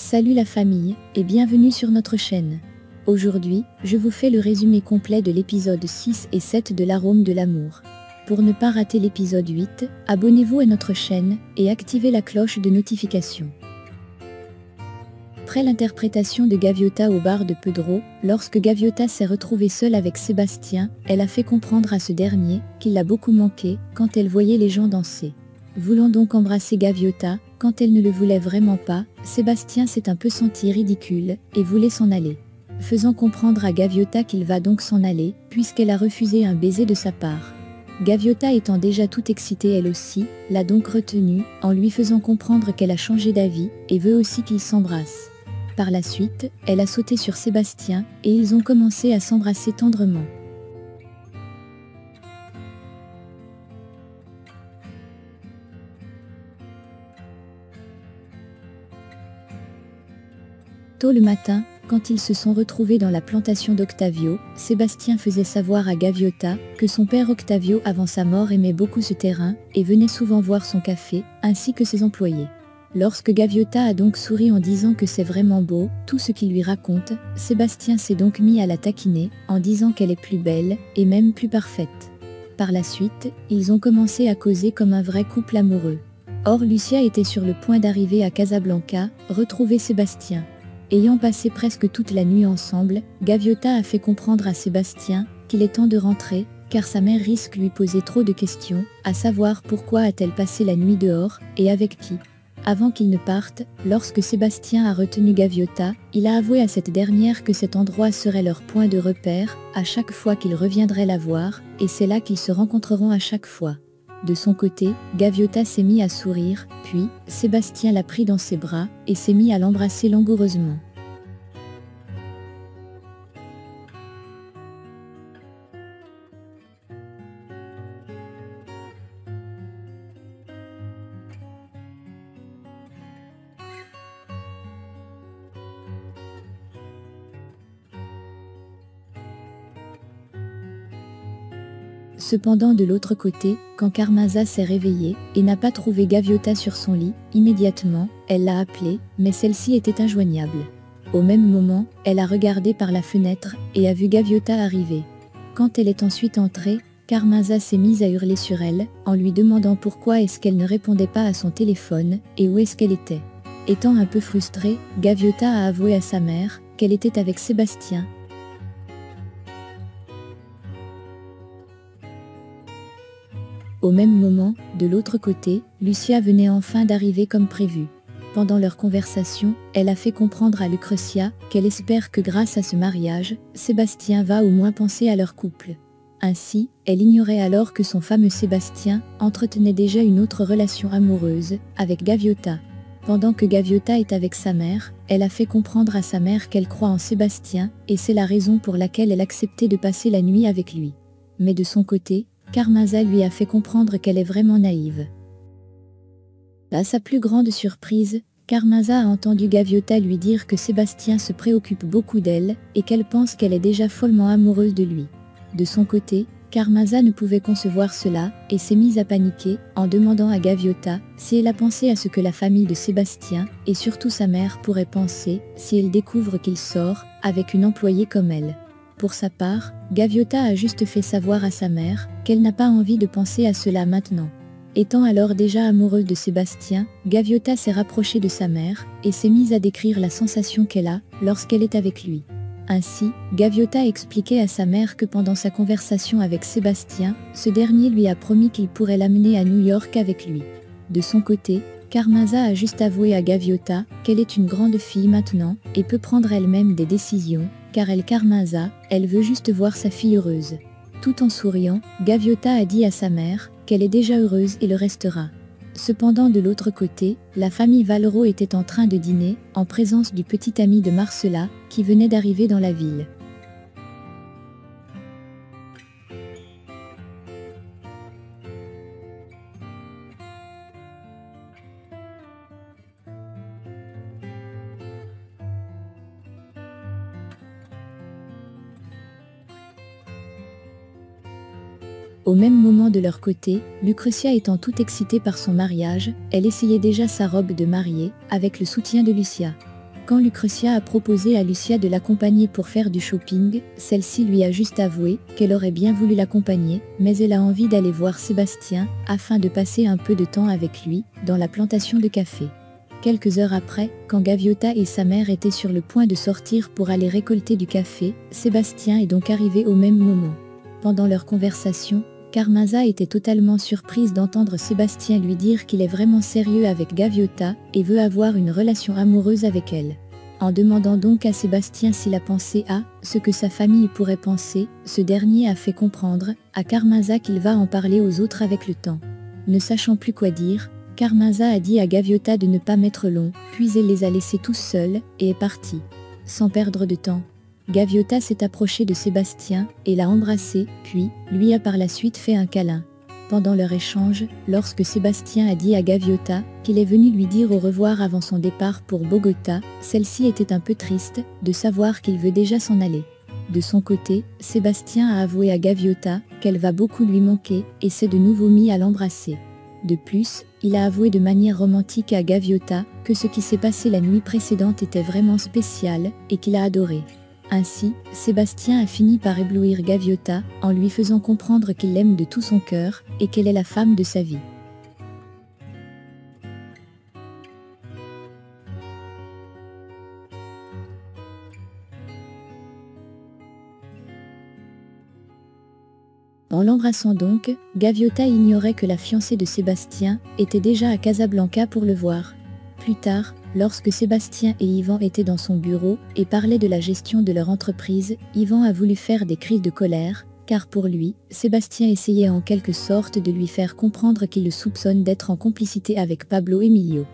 Salut la famille, et bienvenue sur notre chaîne. Aujourd'hui, je vous fais le résumé complet de l'épisode 6 et 7 de l'Arôme de l'amour. Pour ne pas rater l'épisode 8, abonnez-vous à notre chaîne et activez la cloche de notification. Après l'interprétation de Gaviota au bar de Pedro, lorsque Gaviota s'est retrouvée seule avec Sébastien, elle a fait comprendre à ce dernier qu'il l'a beaucoup manqué quand elle voyait les gens danser. Voulant donc embrasser Gaviota, quand elle ne le voulait vraiment pas, Sébastien s'est un peu senti ridicule et voulait s'en aller. Faisant comprendre à Gaviota qu'il va donc s'en aller, puisqu'elle a refusé un baiser de sa part. Gaviota étant déjà toute excitée elle aussi, l'a donc retenu, en lui faisant comprendre qu'elle a changé d'avis et veut aussi qu'ils s'embrassent. Par la suite, elle a sauté sur Sébastien et ils ont commencé à s'embrasser tendrement. Tôt le matin, quand ils se sont retrouvés dans la plantation d'Octavio, Sébastien faisait savoir à Gaviota que son père Octavio avant sa mort aimait beaucoup ce terrain et venait souvent voir son café, ainsi que ses employés. Lorsque Gaviota a donc souri en disant que c'est vraiment beau, tout ce qu'il lui raconte, Sébastien s'est donc mis à la taquiner, en disant qu'elle est plus belle, et même plus parfaite. Par la suite, ils ont commencé à causer comme un vrai couple amoureux. Or Lucia était sur le point d'arriver à Casablanca, retrouver Sébastien. Ayant passé presque toute la nuit ensemble, Gaviota a fait comprendre à Sébastien qu'il est temps de rentrer, car sa mère risque lui poser trop de questions, à savoir pourquoi a-t-elle passé la nuit dehors, et avec qui. Avant qu'ils ne partent, lorsque Sébastien a retenu Gaviota, il a avoué à cette dernière que cet endroit serait leur point de repère, à chaque fois qu'il reviendrait la voir, et c'est là qu'ils se rencontreront à chaque fois. De son côté, Gaviota s'est mis à sourire, puis, Sébastien l'a pris dans ses bras, et s'est mis à l'embrasser langoureusement. Cependant de l'autre côté, quand Carmaza s'est réveillée et n'a pas trouvé Gaviota sur son lit, immédiatement, elle l'a appelée, mais celle-ci était injoignable. Au même moment, elle a regardé par la fenêtre et a vu Gaviota arriver. Quand elle est ensuite entrée, Carmaza s'est mise à hurler sur elle, en lui demandant pourquoi est-ce qu'elle ne répondait pas à son téléphone et où est-ce qu'elle était. Étant un peu frustrée, Gaviota a avoué à sa mère qu'elle était avec Sébastien. Au même moment, de l'autre côté, Lucia venait enfin d'arriver comme prévu. Pendant leur conversation, elle a fait comprendre à Lucretia qu'elle espère que grâce à ce mariage, Sébastien va au moins penser à leur couple. Ainsi, elle ignorait alors que son fameux Sébastien entretenait déjà une autre relation amoureuse, avec Gaviota. Pendant que Gaviota est avec sa mère, elle a fait comprendre à sa mère qu'elle croit en Sébastien, et c'est la raison pour laquelle elle acceptait de passer la nuit avec lui. Mais de son côté, Carmaza lui a fait comprendre qu'elle est vraiment naïve. À sa plus grande surprise, Carmaza a entendu Gaviota lui dire que Sébastien se préoccupe beaucoup d'elle et qu'elle pense qu'elle est déjà follement amoureuse de lui. De son côté, Carmaza ne pouvait concevoir cela et s'est mise à paniquer en demandant à Gaviota si elle a pensé à ce que la famille de Sébastien et surtout sa mère pourraient penser si elle découvre qu'il sort avec une employée comme elle. Pour sa part, Gaviota a juste fait savoir à sa mère qu'elle n'a pas envie de penser à cela maintenant. Étant alors déjà amoureuse de Sébastien, Gaviota s'est rapprochée de sa mère et s'est mise à décrire la sensation qu'elle a lorsqu'elle est avec lui. Ainsi, Gaviota expliquait à sa mère que pendant sa conversation avec Sébastien, ce dernier lui a promis qu'il pourrait l'amener à New York avec lui. De son côté, Carmaza a juste avoué à Gaviota qu'elle est une grande fille maintenant et peut prendre elle-même des décisions, car elle Carmaza, elle veut juste voir sa fille heureuse. Tout en souriant, Gaviota a dit à sa mère qu'elle est déjà heureuse et le restera. Cependant de l'autre côté, la famille Valero était en train de dîner, en présence du petit ami de Marcela, qui venait d'arriver dans la ville. Au même moment de leur côté, Lucretia étant toute excitée par son mariage, elle essayait déjà sa robe de mariée, avec le soutien de Lucia. Quand Lucrezia a proposé à Lucia de l'accompagner pour faire du shopping, celle-ci lui a juste avoué qu'elle aurait bien voulu l'accompagner, mais elle a envie d'aller voir Sébastien, afin de passer un peu de temps avec lui, dans la plantation de café. Quelques heures après, quand Gaviota et sa mère étaient sur le point de sortir pour aller récolter du café, Sébastien est donc arrivé au même moment. Pendant leur conversation, Carmenza était totalement surprise d'entendre Sébastien lui dire qu'il est vraiment sérieux avec Gaviota et veut avoir une relation amoureuse avec elle. En demandant donc à Sébastien s'il a pensé à ce que sa famille pourrait penser, ce dernier a fait comprendre à Carmenza qu'il va en parler aux autres avec le temps. Ne sachant plus quoi dire, Carmenza a dit à Gaviota de ne pas mettre long, puis elle les a laissés tous seuls et est partie. Sans perdre de temps, Gaviota s'est approchée de Sébastien et l'a embrassé, puis lui a par la suite fait un câlin. Pendant leur échange, lorsque Sébastien a dit à Gaviota qu'il est venu lui dire au revoir avant son départ pour Bogota, celle-ci était un peu triste de savoir qu'il veut déjà s'en aller. De son côté, Sébastien a avoué à Gaviota qu'elle va beaucoup lui manquer et s'est de nouveau mis à l'embrasser. De plus, il a avoué de manière romantique à Gaviota que ce qui s'est passé la nuit précédente était vraiment spécial et qu'il a adoré. Ainsi, Sébastien a fini par éblouir Gaviota en lui faisant comprendre qu'il l'aime de tout son cœur et qu'elle est la femme de sa vie. En l'embrassant donc, Gaviota ignorait que la fiancée de Sébastien était déjà à Casablanca pour le voir. Plus tard, lorsque Sébastien et Yvan étaient dans son bureau et parlaient de la gestion de leur entreprise, Yvan a voulu faire des cris de colère, car pour lui, Sébastien essayait en quelque sorte de lui faire comprendre qu'il le soupçonne d'être en complicité avec Pablo Emilio.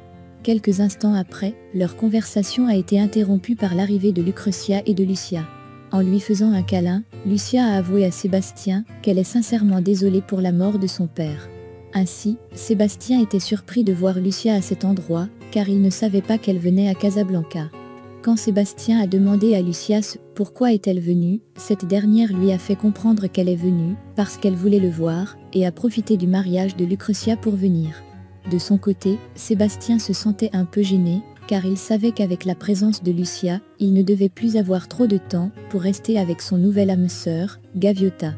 Quelques instants après, leur conversation a été interrompue par l'arrivée de Lucrezia et de Lucia. En lui faisant un câlin, Lucia a avoué à Sébastien qu'elle est sincèrement désolée pour la mort de son père. Ainsi, Sébastien était surpris de voir Lucia à cet endroit, car il ne savait pas qu'elle venait à Casablanca. Quand Sébastien a demandé à Lucia pourquoi est-elle venue, cette dernière lui a fait comprendre qu'elle est venue parce qu'elle voulait le voir et a profité du mariage de Lucrezia pour venir. De son côté, Sébastien se sentait un peu gêné, car il savait qu'avec la présence de Lucia, il ne devait plus avoir trop de temps pour rester avec son nouvel âme sœur, Gaviota.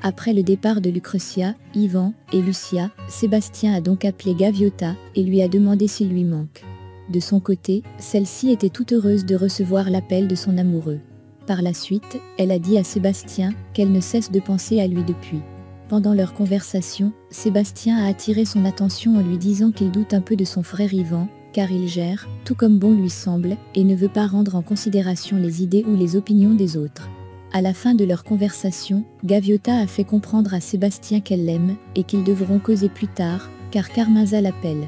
Après le départ de Lucrezia, Yvan et Lucia, Sébastien a donc appelé Gaviota et lui a demandé s'il lui manque. De son côté, celle-ci était toute heureuse de recevoir l'appel de son amoureux. Par la suite, elle a dit à Sébastien qu'elle ne cesse de penser à lui depuis. Pendant leur conversation, Sébastien a attiré son attention en lui disant qu'il doute un peu de son frère Yvan, car il gère, tout comme bon lui semble, et ne veut pas rendre en considération les idées ou les opinions des autres. À la fin de leur conversation, Gaviota a fait comprendre à Sébastien qu'elle l'aime et qu'ils devront causer plus tard, car Carmenza l'appelle.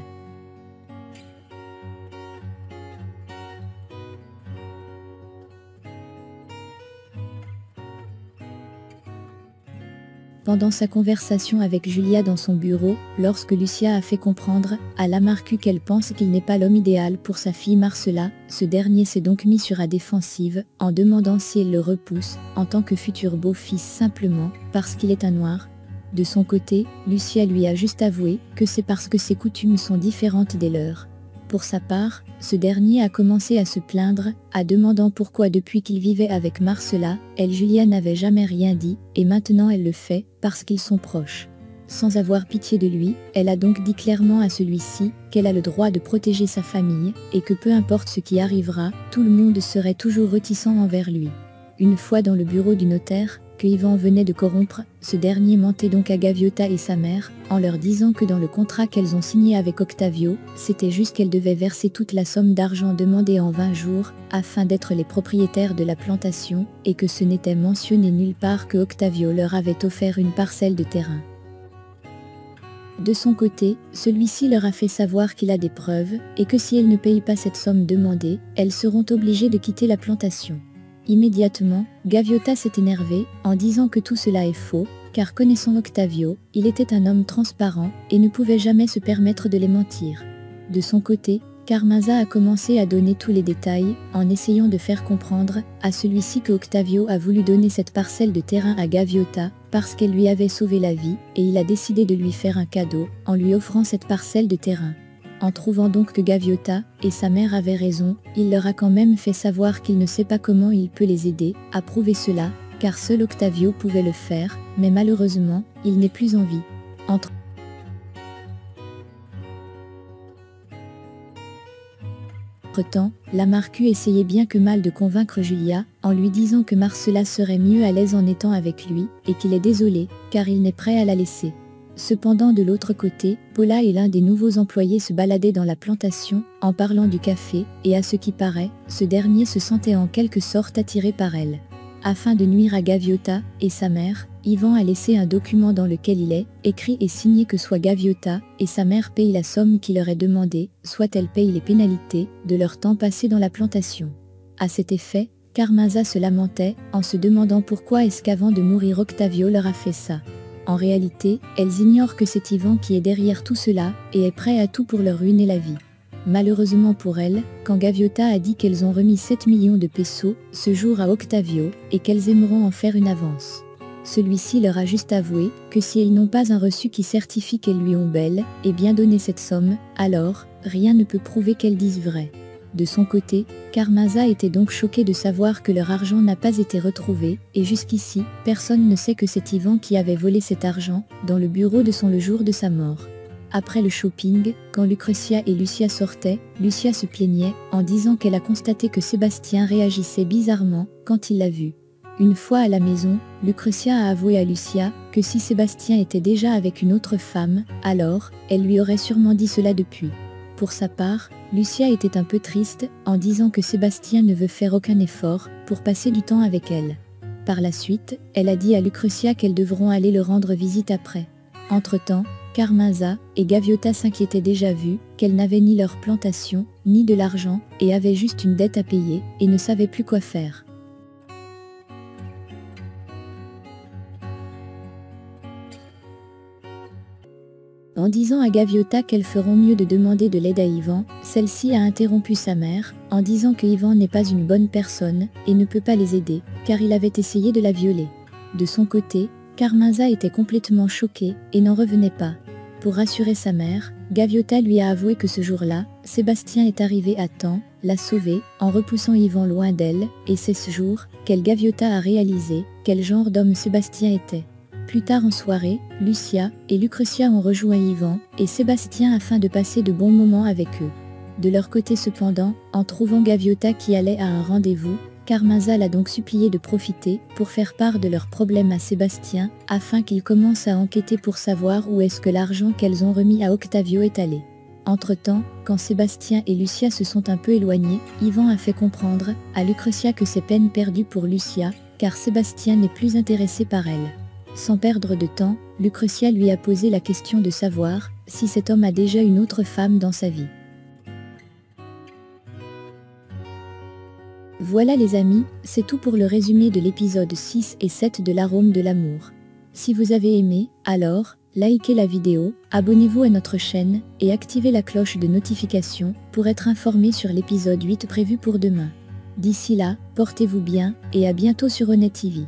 Pendant sa conversation avec Julia dans son bureau, lorsque Lucia a fait comprendre à Lamarque qu'elle pense qu'il n'est pas l'homme idéal pour sa fille Marcela, ce dernier s'est donc mis sur la défensive en demandant si elle le repousse en tant que futur beau-fils simplement parce qu'il est un noir. De son côté, Lucia lui a juste avoué que c'est parce que ses coutumes sont différentes des leurs. Pour sa part, ce dernier a commencé à se plaindre, à demandant pourquoi depuis qu'il vivait avec Marcela, Julia n'avait jamais rien dit, et maintenant elle le fait, parce qu'ils sont proches. Sans avoir pitié de lui, elle a donc dit clairement à celui-ci qu'elle a le droit de protéger sa famille, et que peu importe ce qui arrivera, tout le monde serait toujours réticent envers lui. Une fois dans le bureau du notaire, que Yvan venait de corrompre, ce dernier mentait donc à Gaviota et sa mère, en leur disant que dans le contrat qu'elles ont signé avec Octavio, c'était juste qu'elles devaient verser toute la somme d'argent demandée en 20 jours, afin d'être les propriétaires de la plantation, et que ce n'était mentionné nulle part que Octavio leur avait offert une parcelle de terrain. De son côté, celui-ci leur a fait savoir qu'il a des preuves, et que si elles ne payent pas cette somme demandée, elles seront obligées de quitter la plantation. Immédiatement, Gaviota s'est énervé en disant que tout cela est faux, car connaissant Octavio, il était un homme transparent et ne pouvait jamais se permettre de les mentir. De son côté, Carmenza a commencé à donner tous les détails, en essayant de faire comprendre à celui-ci que Octavio a voulu donner cette parcelle de terrain à Gaviota parce qu'elle lui avait sauvé la vie, et il a décidé de lui faire un cadeau en lui offrant cette parcelle de terrain. En trouvant donc que Gaviota et sa mère avaient raison, il leur a quand même fait savoir qu'il ne sait pas comment il peut les aider à prouver cela, car seul Octavio pouvait le faire, mais malheureusement, il n'est plus en vie. Entre-temps, la Marcu essayait bien que mal de convaincre Julia, en lui disant que Marcella serait mieux à l'aise en étant avec lui, et qu'il est désolé, car il n'est prêt à la laisser. Cependant de l'autre côté, Paula et l'un des nouveaux employés se baladaient dans la plantation, en parlant du café, et à ce qui paraît, ce dernier se sentait en quelque sorte attiré par elle. Afin de nuire à Gaviota et sa mère, Ivan a laissé un document dans lequel il est écrit et signé que soit Gaviota et sa mère payent la somme qui leur est demandée, soit elles payent les pénalités de leur temps passé dans la plantation. À cet effet, Carmenza se lamentait, en se demandant pourquoi est-ce qu'avant de mourir Octavio leur a fait ça. En réalité, elles ignorent que c'est Ivan qui est derrière tout cela, et est prêt à tout pour leur ruiner la vie. Malheureusement pour elles, quand Gaviota a dit qu'elles ont remis 7 millions de pesos ce jour à Octavio, et qu'elles aimeront en faire une avance. Celui-ci leur a juste avoué que si elles n'ont pas un reçu qui certifie qu'elles lui ont bel et bien donné cette somme, alors, rien ne peut prouver qu'elles disent vrai. De son côté, Carmenza était donc choquée de savoir que leur argent n'a pas été retrouvé, et jusqu'ici, personne ne sait que c'est Ivan qui avait volé cet argent, dans le bureau de le jour de sa mort. Après le shopping, quand Lucrecia et Lucia sortaient, Lucia se plaignait, en disant qu'elle a constaté que Sébastien réagissait bizarrement, quand il l'a vu. Une fois à la maison, Lucrecia a avoué à Lucia que si Sébastien était déjà avec une autre femme, alors, elle lui aurait sûrement dit cela depuis. Pour sa part, Lucia était un peu triste, en disant que Sébastien ne veut faire aucun effort pour passer du temps avec elle. Par la suite, elle a dit à Lucrecia qu'elles devront aller le rendre visite après. Entre-temps, Carmenza et Gaviota s'inquiétaient déjà vu qu'elles n'avaient ni leur plantation, ni de l'argent, et avaient juste une dette à payer, et ne savaient plus quoi faire. En disant à Gaviota qu'elles feront mieux de demander de l'aide à Ivan, celle-ci a interrompu sa mère, en disant que Ivan n'est pas une bonne personne, et ne peut pas les aider, car il avait essayé de la violer. De son côté, Carmenza était complètement choquée, et n'en revenait pas. Pour rassurer sa mère, Gaviota lui a avoué que ce jour-là, Sébastien est arrivé à temps, l'a sauvée, en repoussant Ivan loin d'elle, et c'est ce jour qu'elle Gaviota a réalisé quel genre d'homme Sébastien était. Plus tard en soirée, Lucia et Lucrecia ont rejoint Ivan et Sébastien afin de passer de bons moments avec eux. De leur côté cependant, en trouvant Gaviota qui allait à un rendez-vous, Carmenza l'a donc supplié de profiter pour faire part de leurs problèmes à Sébastien, afin qu'il commence à enquêter pour savoir où est-ce que l'argent qu'elles ont remis à Octavio est allé. Entre-temps, quand Sébastien et Lucia se sont un peu éloignés, Ivan a fait comprendre à Lucrecia que c'est peine perdue pour Lucia, car Sébastien n'est plus intéressé par elle. Sans perdre de temps, Lucrecia lui a posé la question de savoir si cet homme a déjà une autre femme dans sa vie. Voilà les amis, c'est tout pour le résumé de l'épisode 6 et 7 de l'Arôme de l'amour. Si vous avez aimé, alors, likez la vidéo, abonnez-vous à notre chaîne et activez la cloche de notification pour être informé sur l'épisode 8 prévu pour demain. D'ici là, portez-vous bien et à bientôt sur Honnête TV.